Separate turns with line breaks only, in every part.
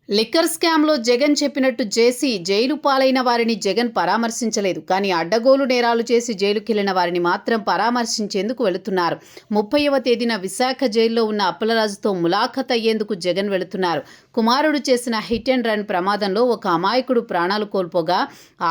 Liquor స్కామ్లో జగన్ చెప్పినట్టు చేసి జైలు పాలైన వారిని జగన్ పరామర్శించలేదు. కానీ అడ్డగోలు నేరాలు చేసి జైలుకెళ్లిన వారిని మాత్రం పరామర్శించేందుకు వెళుతున్నారు. 30వ తేదీన విశాఖ జైల్లో ఉన్న అప్పలరాజుతో ములాఖత్ అయ్యేందుకు జగన్ వెళుతున్నారు. కుమారుడు చేసిన హిట్ అండ్ రన్ ప్రమాదంలో ఒక అమాయకుడు ప్రాణాలు కోల్పోగా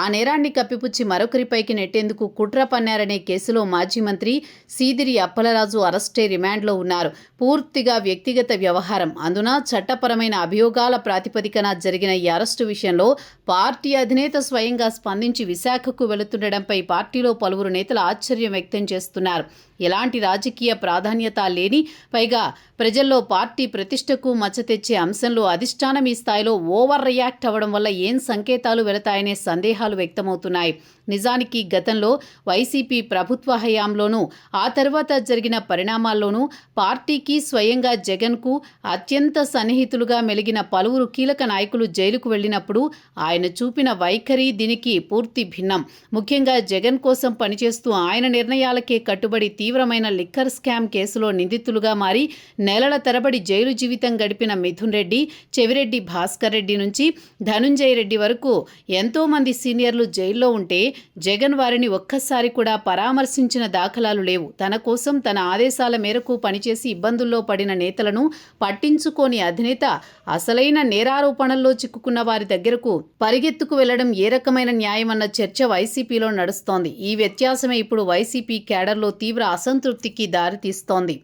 ఆ నేరాన్ని కప్పిపుచ్చి మరొకరిపైకి నెట్టేందుకు కుట్ర పన్నారనే కేసులో మాజీ మంత్రి సీదిరి అప్పలరాజు అరెస్టై రిమాండ్లో ఉన్నారు. పూర్తిగా వ్యక్తిగత వ్యవహారం, అందున చట్టపరమైన అభియోగాల ప్రాతిపదికన జరిగిన ఈ అరెస్టు విషయంలో పార్టీ అధినేత స్వయంగా స్పందించి విశాఖకు వెళుతుండడంపై పార్టీలో పలువురు నేతలు ఆశ్చర్యం వ్యక్తం చేస్తున్నారు. ఎలాంటి రాజకీయ ప్రాధాన్యత లేని, పైగా ప్రజల్లో పార్టీ ప్రతిష్టకు మచ్చ తెచ్చే అంశంలో అధిష్టానం ఈ స్థాయిలో ఓవర్ రియాక్ట్ అవ్వడం వల్ల ఏం సంకేతాలు వెళతాయనే సందేహాలు వ్యక్తమవుతున్నాయి. నిజానికి గతంలో వైసీపీ ప్రభుత్వ హయాంలోనూ ఆ తర్వాత జరిగిన పరిణామాల్లోనూ పార్టీకి స్వయంగా జగన్కు అత్యంత సన్నిహితులుగా మెలిగిన పలువురు కీలక నాయకులు జైలుకు వెళ్లినప్పుడు ఆయన చూపిన వైఖరి దీనికి పూర్తి భిన్నం. ముఖ్యంగా జగన్ కోసం పనిచేస్తూ ఆయన నిర్ణయాలకే కట్టుబడి తీవ్రమైన లిక్కర్ స్కామ్ కేసులో నిందితులుగా మారి నెలల తరబడి జైలు జీవితం గడిపిన మిథున్ రెడ్డి, చెవిరెడ్డి భాస్కర్ రెడ్డి నుంచి ధనుంజయ రెడ్డి వరకు ఎంతోమంది సీనియర్లు జైల్లో ఉంటే జగన్ వారిని ఒక్కసారి కూడా పరామర్శించిన దాఖలాలు లేవు. తన కోసం తన ఆదేశాల మేరకు పనిచేసి ఇబ్బందుల్లో పడిన నేతలను పట్టించుకోని అధినేత అసలైన నేరారోపణల్లో చిక్కుకున్న వారి దగ్గరకు పరిగెత్తుకు వెళ్లడం ఏ రకమైన న్యాయమన్న చర్చ వైసీపీలో నడుస్తోంది. ఈ వ్యత్యాసమే ఇప్పుడు వైసీపీ క్యాడర్లో తీవ్ర అసంతృప్తికి దారితీస్తోంది.